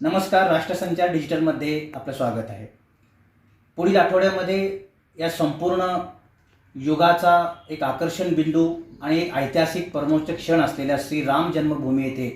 नमस्कार, राष्ट्रसंचार डिजिटलमध्ये आपलं स्वागत आहे. पुढील आठवड्यामध्ये या संपूर्ण युगाचा एक आकर्षण बिंदू आणि एक ऐतिहासिक परमोच्च क्षण असलेल्या श्रीराम जन्मभूमी येथे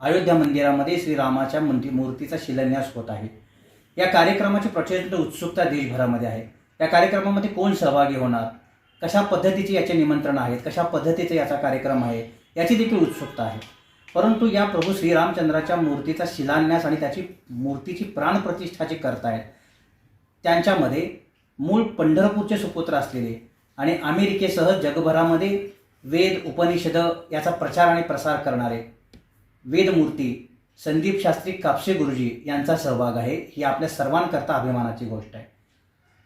अयोध्या मंदिरामध्ये श्रीरामाच्या मूर्तीचा शिलान्यास होत आहे. या कार्यक्रमाची प्रचंड उत्सुकता देशभरामध्ये आहे. या कार्यक्रमामध्ये कोण सहभागी होणार, कशा पद्धतीचे याचे निमंत्रण आहेत, कशा पद्धतीचा याचा कार्यक्रम आहे याची देखील उत्सुकता आहे. परंतु या प्रभू श्रीरामचंद्राच्या मूर्तीचा शिलान्यास आणि त्याची मूर्तीची प्राणप्रतिष्ठा जे करतायत त्यांच्यामध्ये मूळ पंढरपूरचे सुपुत्र असलेले आणि अमेरिकेसह जगभरामध्ये वेद उपनिषद याचा प्रचार आणि प्रसार करणारे वेदमूर्ती संदीप शास्त्री कापसे गुरुजी यांचा सहभाग आहे. ही आपल्या सर्वांकरता अभिमानाची गोष्ट आहे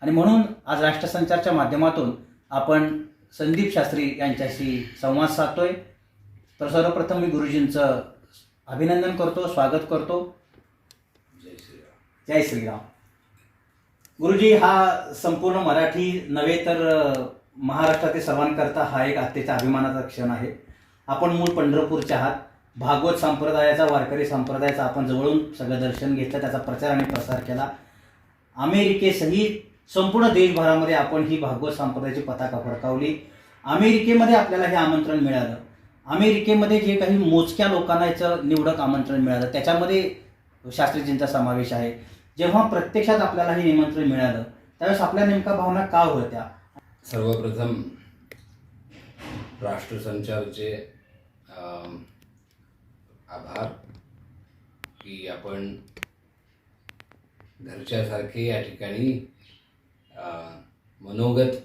आणि म्हणून आज राष्ट्रसंचारच्या माध्यमातून आपण संदीप शास्त्री यांच्याशी संवाद साधतोय. तर सर्वप्रथम मी गुरुजींचं अभिनंदन करतो, स्वागत करतो. जय श्रीराम. जय श्रीराम. गुरुजी, हा संपूर्ण मराठी नव्हे तर महाराष्ट्रातील सर्वांकरता हा एक अत्यंत अभिमानाचा क्षण आहे. आपण मूळ पंढरपूरचे आहात. भागवत संप्रदायाचा, वारकरी संप्रदायाचा आपण जवळून सगळं दर्शन घेतलं, त्याचा प्रचार आणि प्रसार केला. अमेरिकेसहित संपूर्ण देशभरामध्ये आपण ही भागवत संप्रदायाची पताका फडकावली. अमेरिकेमध्ये आपल्याला हे आमंत्रण मिळालं. अमेरिकेमध्ये जे काही मोजक्या लोकांना याचं निवडक आमंत्रण मिळालं त्याच्यामध्ये शास्त्रीजींचा समावेश आहे. जेव्हा प्रत्यक्षात आपल्याला हे निमंत्रण मिळालं त्यावेळेस आपल्या नेमका भावना का होत्या? सर्वप्रथम राष्ट्रसंचारचे आभार की आपण घरच्यासारखे या ठिकाणी मनोगत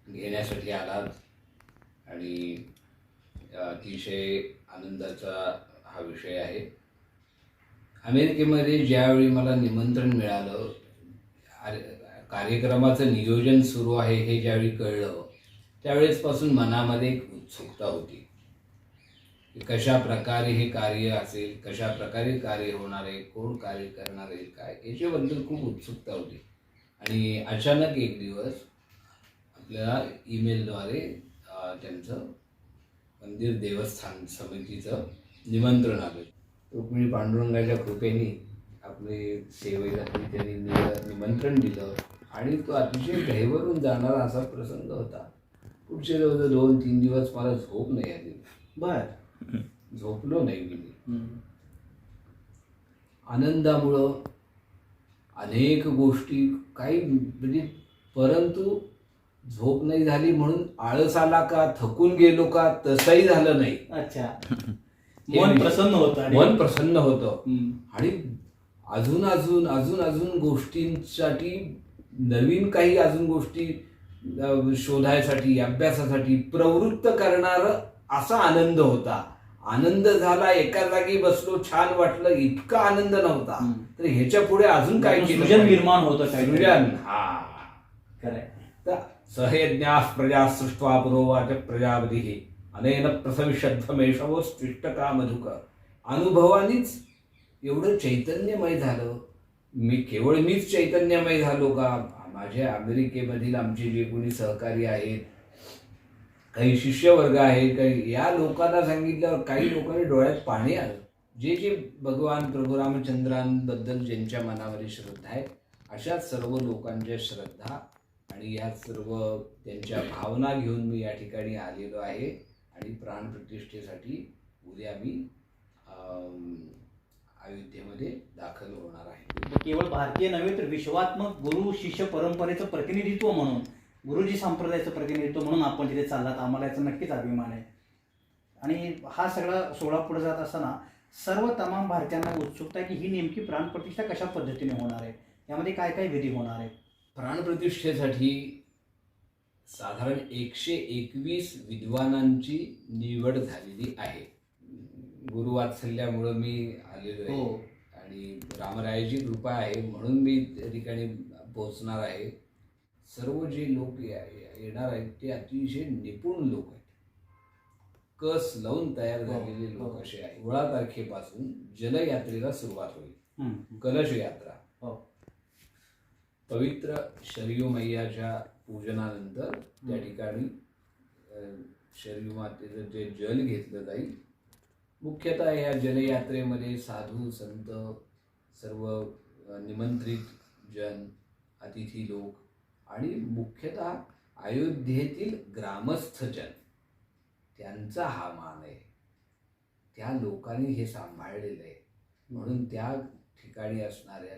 घेण्यासाठी आलात आणि अतिशय आनंदाचा हा विषय आहे. अमेरिकेमध्ये ज्यावेळी मला निमंत्रण मिळालं, कार्यक्रमाचं नियोजन सुरू आहे हे ज्यावेळी कळलं त्यावेळेसपासून मनामध्ये एक उत्सुकता होती की कशा प्रकारे हे कार्य असेल, कशा प्रकारे कार्य होणार आहे, कोण कार्य करणार आहे, काय याच्याबद्दल खूप उत्सुकता होती. आणि अचानक एक दिवस आपल्याला ईमेलद्वारे त्यांचं मंदिर देवस्थान समितीचं निमंत्रण आलं. रुक्मिणी पांडुरंगाच्या कृपेने आपले सेवेला त्यांनी निमंत्रण दिलं आणि तो अतिशय दहेवरून जाणारा असा प्रसंग होता. पुढचे जवळजवळ 2-3 दिवस मला झोप नाही आली. झोपलो नाही मी. आनंदामुळं अनेक गोष्टी काही म्हणजे, परंतु झोप नाही झाली म्हणून आळस आला का, थकून गेलो का, तसंही झालं नाही. अच्छा. मन प्रसन्न होतं. मन प्रसन्न होतं आणि अजून अजून अजून अजून गोष्टींसाठी, नवीन काही अजून गोष्टी शोधायसाठी, अभ्यासासाठी प्रवृत्त करणार असा आनंद होता. आनंद झाला, एका जागी बसलो, छान वाटलं, इतका आनंद नव्हता. तर ह्याच्या पुढे अजून काय सृजन निर्माण होतं. सृजन. हा खरंय. तर सहयज्ञाः प्रजा सृष्ट्वा पुरोवाच प्रजापतिः अनेन प्रसविष्यध्वमेषवो स्पृष्टका मधुक. अनुभवानीच एवढं चैतन्यमय झालं. केवळ मीच चैतन्यमय झालो का? माझ्या अमेरिकेमधील आमचे जे कोणी सहकारी आहेत, काही शिष्यवर्ग आहेत, काही या लोकांना सांगितल्यावर काही लोकांनी डोळ्यात पाणी आलं. जे जे भगवान प्रभू रामचंद्रांबद्दल ज्यांच्या मनामध्ये श्रद्धा आहे अशा सर्व लोकांच्या श्रद्धा आणि या सर्व त्यांच्या भावना घेऊन मी या ठिकाणी आलेलो आहे. आणि प्राणप्रतिष्ठेसाठी उद्या मी अयोध्येमध्ये दाखल होणार आहे. केवळ भारतीय नव्हे तर विश्वात्मक गुरु शिष्य परंपरेचं प्रतिनिधित्व म्हणून, गुरुजी संप्रदायाचं प्रतिनिधित्व म्हणून आपण तिथे चाललात. आम्हाला याचा नक्कीच अभिमान आहे. आणि हा सगळा सोहळा पुढे जात असताना सर्व तमाम भारतीयांना उत्सुकता आहे की ही नेमकी प्राणप्रतिष्ठा कशा पद्धतीने होणार आहे, यामध्ये काय काय विधी होणार आहे. प्राणप्रतिष्ठेसाठी साधारण 121 विद्वानांची निवड झालेली आहे. गुरुवात्सल्यामुळं मी आलेलो आहे आणि रामरायाची कृपा आहे म्हणून मी त्या ठिकाणी पोहोचणार आहे. सर्व जे लोक येणार आहेत ते अतिशय निपुण लोक आहेत. कस लावून तयार झालेले लोक असे आहेत. 16 तारखेपासून जलयात्रेला सुरुवात होईल. कलश यात्रा. पवित्र शरयू मैयाच्या पूजनानंतर त्या ठिकाणी शरयू मातेचं जे जल घेतलं जाईल. मुख्यतः या जलयात्रेमध्ये साधू संत सर्व निमंत्रित जन, अतिथी लोक आणि मुख्यतः अयोध्येतील ग्रामस्थ जन, त्यांचा हा मान आहे. त्या लोकांनी हे सांभाळलेलं आहे. म्हणून त्या ठिकाणी असणाऱ्या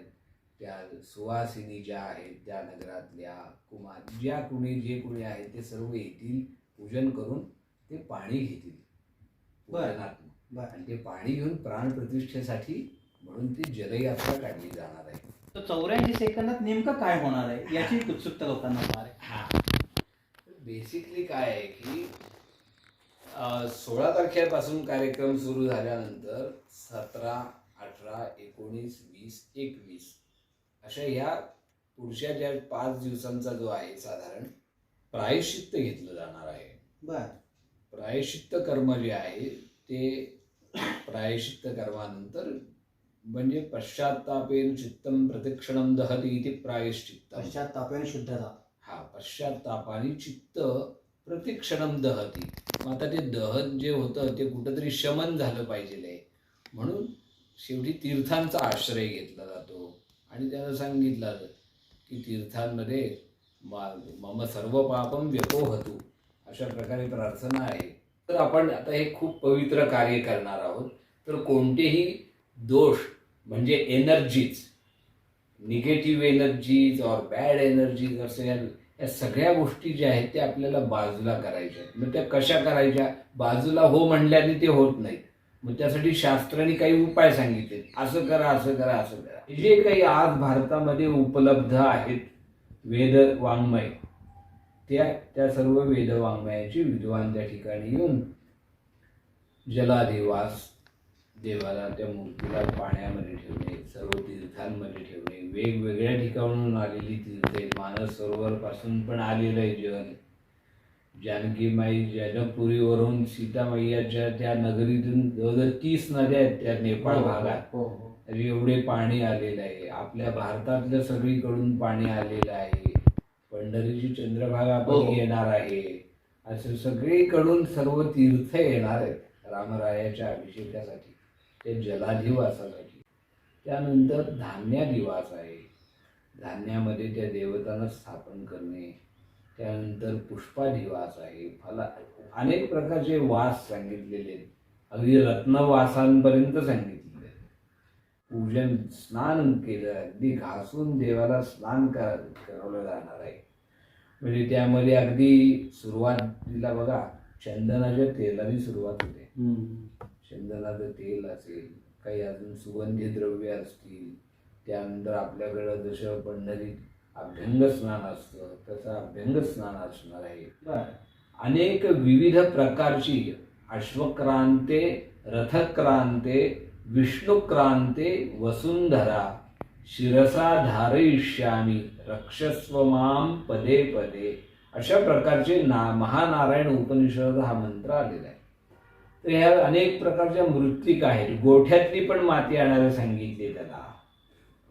त्या सुवासिनी ज्या आहेत, त्या नगरातल्या कुमार ज्या जे कोणी आहेत, ते सर्व येतील, पूजन करून ते पाणी घेतील पूजनात्मक. आणि ते पाणी घेऊन प्राणप्रतिष्ठेसाठी म्हणून ती जलयात्रा काढली जाणार आहे. तर 84 सेकंदात नेमकं काय होणार आहे याची उत्सुकता लोकांना होणार आहे. हा, बेसिकली काय आहे की 16 तारखेपासून कार्यक्रम सुरू झाल्यानंतर 17, 18, 19, 20, 21 अशा ह्या पुढच्या ज्या 5 दिवसांचा जो आहे साधारण प्रायश्चित्त घेतलं जाणार आहे. प्रायश्चित्त कर्म जे आहे ते प्रायश्चित्त कर्मानंतर म्हणजे पश्चात्तापेन चित्तम प्रतिक्षणम दहती इति प्रायश्चित्त. पश्चात्तापेन शुद्धता. हा, पश्चात्तापाने चित्त प्रतिक्षणम दहती. मग आता ते दहन जे होतं ते कुठंतरी शमन झालं पाहिजे, म्हणून शेवटी तीर्थांचा आश्रय घेतला जातो. आणि त्यानं सांगितलं की तीर्थांमध्ये मम सर्व पापम व्यपोहतु अशा प्रकारे प्रार्थना आहे. तर आपण आता हे खूप पवित्र कार्य करणार आहोत. तर कोणतेही दोष म्हणजे एनर्जीज, निगेटिव्ह एनर्जीज और बॅड एनर्जीज असेल, या सगळ्या गोष्टी ज्या आहेत त्या आपल्याला बाजूला करायच्या. मग त्या कशा करायच्या? बाजूला हो म्हणल्याने ते होत नाहीत. मग त्यासाठी शास्त्राने काही उपाय सांगितले, असं करा, असं करा, असं करा. जे काही आज भारतामध्ये उपलब्ध आहेत वेद वाङ्मय, त्या सर्व वेद वाङ्मयाची विद्वान त्या ठिकाणी येऊन जलाधिवास, देवाला त्या मूर्तीला पाण्यामध्ये ठेवणे, सर्व तीर्थांमध्ये ठेवणे, वेगवेगळ्या ठिकाणून आलेली तीर्थे, मानस सरोवर पासून पण आलेलं आहे जल. जानकीमाई जनकपुरीवरून सीतामय्याच्या त्या नगरीतून जवळजवळ 30 नद्या आहेत त्या नेपाळ भागात. एवढे पाणी आलेलं आहे. आपल्या भारतातल्या सगळीकडून पाणी आलेलं आहे. पंढरीची चंद्रभागा पण येणार आहे. असं सगळीकडून सर्व तीर्थ येणार आहेत रामरायाच्या अभिषेकासाठी, ते जलाधिवासासाठी. त्यानंतर धान्याधिवास आहे. धान्यामध्ये त्या देवतांना स्थापन करणे. त्यानंतर पुष्पाधिवास आहे. अनेक प्रकारचे वास सांगितलेले आहेत. अगदी रत्नवासांपर्यंत सांगितलेले. पूजन, स्नान केलं, अगदी घासून देवाला स्नान करवलं जाणार आहे. म्हणजे त्यामध्ये अगदी सुरुवातीला बघा चंदनाच्या तेलाने सुरुवात होते. चंदनाचं तेल असेल, काही अजून सुगंधी द्रव्य असतील. त्यानंतर आपल्याकडं जसं पंढरीत अभ्यंग स्नान असतं तसं अभ्यंग स्नान असणार आहे. अनेक विविध प्रकारची अश्वक्रांते, रथक्रांते, विष्णुक्रांते वसुंधरा शिरसा धारयिष्यामी रक्षस्व माम पदे पदे अशा प्रकारचे महानारायण उपनिषद हा मंत्र आलेला आहे. तर ह्या अनेक प्रकारच्या मृत्तिका आहेत. गोठ्यातली पण माती आणायला सांगितली त्याला.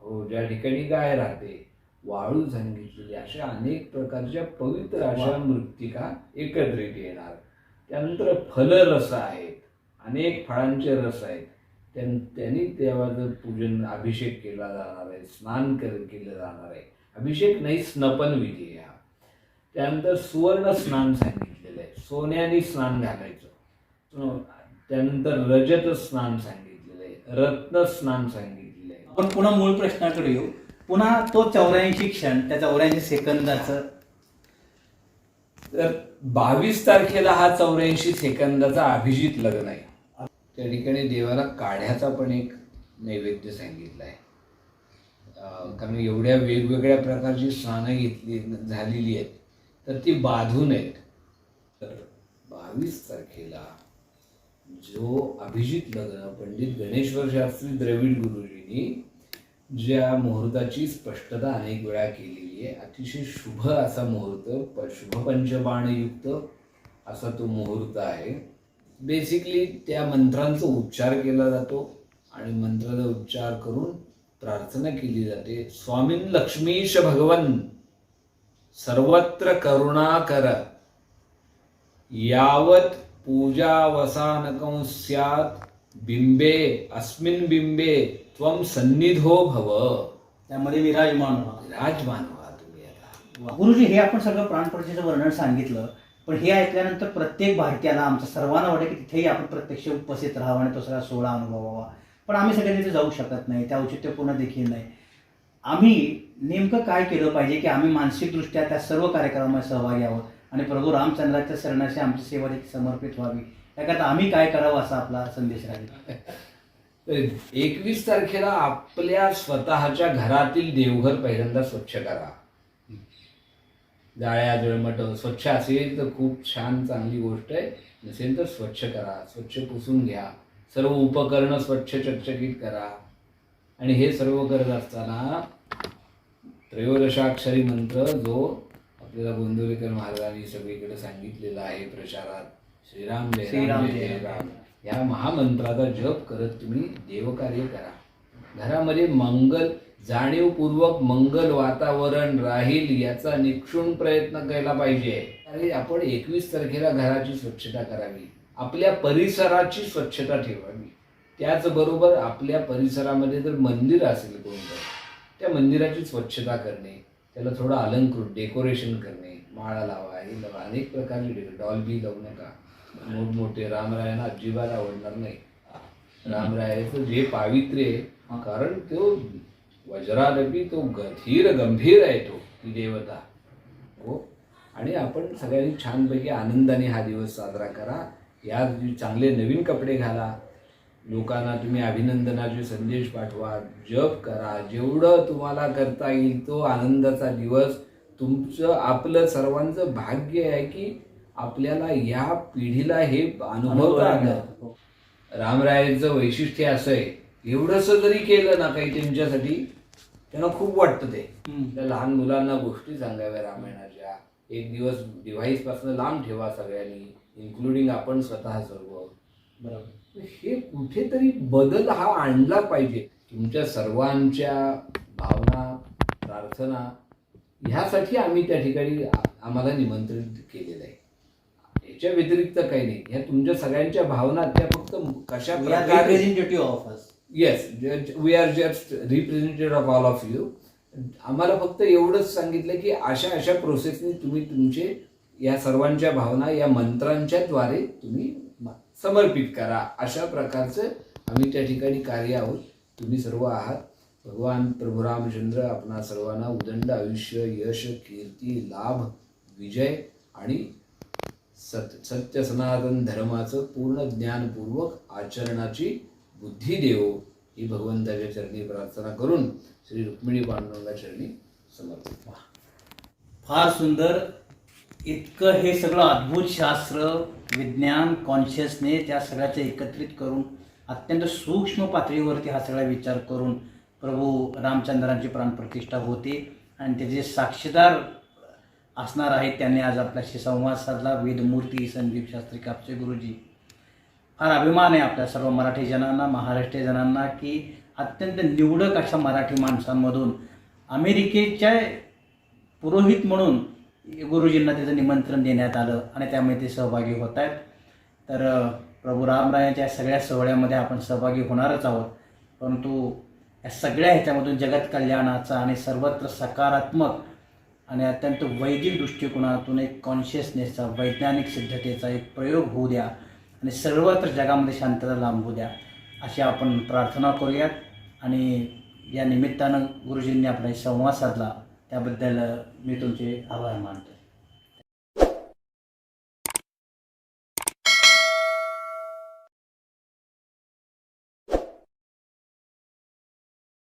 हो, ज्या ठिकाणी गाय राहते, वाळू सांगितलेली. अशा अनेक प्रकारच्या पवित्र अशा मृत्तिका एकत्रित येणार. त्यानंतर फलरस आहेत, अनेक फळांचे रस आहेत. त्यांनी देवाचं पूजन, अभिषेक केला जाणार आहे, स्नान केलं जाणार आहे. अभिषेक नाही, स्नपन विधी आहे. त्यानंतर सुवर्ण स्नान सांगितलेलं आहे, सोन्याने स्नान घालायचं. त्यानंतर रजत स्नान सांगितलेलं आहे, रत्न स्नान सांगितलेलं आहे. आपण पुन्हा मूळ प्रश्नाकडे येऊ. पुन्हा तो 84 क्षण, त्या 84 सेकंदाचं. तर 22 तारखेला हा 84 सेकंदाचा अभिजित लग्न आहे. त्या ठिकाणी देवाला काढ्याचा पण एक नैवेद्य सांगितला आहे. कारण एवढ्या वेगवेगळ्या प्रकारची स्नानं झालेली आहेत, तर ती बाधून आहेत. तर 22 तारखेला जो अभिजित लग्न पंडित गणेश्वर शास्त्री द्रविड गुरुजींनी ज्या मुहूर्ताची स्पष्टता अनेक वेळा केलेली आहे, अतिशय शुभ असा मुहूर्त, शुभ पंचबाणयुक्त असा तो मुहूर्त आहे. बेसिकली त्या मंत्रांचा उच्चार केला जातो आणि मंत्राचा उच्चार करून प्रार्थना केली जाते. स्वामीन लक्ष्मीश भगवन सर्वत्र करुणा कर, यावत पूजावसानकं स्यात् बिंबे अस्मिन बिंबे त्वम सन्निधो भव, त्यामध्ये विराजमान व्हा. विराजमान व्हा तुम्ही आता. गुरुजी, हे आपण सगळं प्राणप्रतिष्ठेचं वर्णन सांगितलं, पण हे ऐकल्यानंतर प्रत्येक भारतीयाला, आमच्या सर्वांना वाटतं की तिथेही आपण प्रत्यक्ष उपस्थित राहावं आणि तो सगळा सोहळा अनुभवावा. पण आम्ही सगळे तिथे जाऊ शकत नाही, त्या औचित्यपूर्ण देखील नाही. आम्ही नेमकं काय केलं पाहिजे की आम्ही मानसिकदृष्ट्या त्या सर्व कार्यक्रमामध्ये सहभागी आहोत आणि प्रभू रामचंद्राच्या शरणाशी आमची सेवा देखील समर्पित व्हावी, याकरता आम्ही काय करावं असा आपला संदेश राहील. 21 तारखेला आपल्या स्वतःच्या घरातील देवघर पहिल्यांदा स्वच्छ करा. जाळ्या जळमट स्वच्छ असेल तर खूप छान चांगली गोष्ट आहे, नसेल तर स्वच्छ करा, स्वच्छ पुसून घ्या, सर्व उपकरणं स्वच्छ चकचकीत करा. आणि हे सर्व करत असताना त्रयोदशाक्षरी मंत्र जो आपल्याला गोंदवलेकर महाराजांनी सगळीकडे सांगितलेला आहे प्रचारात, श्रीराम जय राम जय जय राम, या महामंत्राचा जप करत तुम्ही देवकार्य करा. घरामध्ये मंगल, जाणीवपूर्वक मंगल वातावरण राहील याचा निक्षुण प्रयत्न केला पाहिजे. अरे आपण 21 तारखेला घराची स्वच्छता करावी, आपल्या परिसराची स्वच्छता ठेवावी. त्याचबरोबर आपल्या परिसरामध्ये जर मंदिर असेल कोणतं, त्या मंदिराची स्वच्छता करणे, त्याला थोडं अलंकृत डेकोरेशन करणे, माळा लावा, हे लावा, अनेक प्रकारचे डॉल्बी लावू नका. मोठमोठे रामरायांना अजिबात आवडणार नाही. रामरायाचं जे पावित्र्य आहे, कारण तो वज्रालपी, तो धीर गंभीर आहे, तो ती देवता हो. आणि आपण सगळ्यांनी छानपैकी आनंदाने हा दिवस साजरा करा. या चांगले नवीन कपडे घाला, लोकांना तुम्ही अभिनंदनाचे संदेश पाठवा, जप करा, जेवढं तुम्हाला करता येईल तो आनंदाचा दिवस. तुमचं आपलं सर्वांचं भाग्य आहे की आपल्याला या पिढीला हे अनुभवता आलं. रामरायांचं वैशिष्ट्य असं आहे, एवढंसं जरी केलं ना काही त्यांच्यासाठी, त्यांना खूप वाटतं ते. त्या लहान मुलांना गोष्टी सांगाव्या रामायणाच्या, एक दिवस डिव्हाइस पासून लांब ठेवा सगळ्यांनी, इन्क्लुडिंग आपण स्वतः सर्व. बरोबर. हे कुठेतरी बदल हा आणला पाहिजे. तुमच्या सर्वांच्या भावना, प्रार्थना ह्यासाठी आम्ही त्या ठिकाणी आम्हाला निमंत्रित केलेलं आहे. याच्या व्यतिरिक्त काही नाही. ह्या तुमच्या सगळ्यांच्या भावना त्या फक्त कशा प्रकारे, representative of us. Yes, we are just representative of all of you. आम्हाला फक्त एवढंच सांगितलं की अशा अशा प्रोसेसने तुम्ही तुमचे या सर्वांच्या भावना या मंत्रांच्या द्वारे तुम्ही समर्पित करा. अशा प्रकारचं आम्ही त्या ठिकाणी कार्य आहोत. तुम्ही सर्व आहात. भगवान प्रभू रामचंद्र आपणा सर्वांना उदंड आयुष्य, यश, कीर्ती, लाभ, विजय आणि सत्य सनातन धर्माचं पूर्ण ज्ञानपूर्वक आचरणाची बुद्धी देवो, ही भगवंताच्या चरणी प्रार्थना करून श्री रुक्मिणी पांडुरंगा चरणी समर्पित. फार सुंदर. इतकं हे सगळं अद्भुत शास्त्र, विज्ञान, कॉन्शियसनेस या सगळ्याचं एकत्रित करून अत्यंत सूक्ष्म पातळीवरती हा सगळा विचार करून प्रभू रामचंद्रांची प्राणप्रतिष्ठा होते आणि त्याचे साक्षीदार असणार आहेत. त्यांनी आज आपल्याशी संवाद साधला. वेदमूर्ती संदीप शास्त्री कापसे गुरुजी, फार अभिमान आहे आपल्या सर्व मराठी जनांना, महाराष्ट्रीय जनांना की अत्यंत निवडक अशा मराठी माणसांमधून अमेरिकेच्या पुरोहित म्हणून गुरुजींना त्याचं निमंत्रण देण्यात आलं आणि त्यामुळे ते सहभागी होत आहेत. तर प्रभू रामरायांच्या सगळ्या सोहळ्यामध्ये आपण सहभागी होणारच आहोत, परंतु या सगळ्या ह्याच्यामधून जगत कल्याणाचा आणि सर्वत्र सकारात्मक आणि अत्यंत वैदिक दृष्टिकोनातून एक कॉन्शियसनेसचा, वैज्ञानिक सिद्धतेचा एक प्रयोग होऊ द्या आणि सर्वत्र जगामध्ये शांतता लांबू द्या, अशी आपण प्रार्थना करूयात. आणि या निमित्तानं गुरुजींनी आपला संवाद साधला त्याबद्दल मी तुमचे आभार मानतो.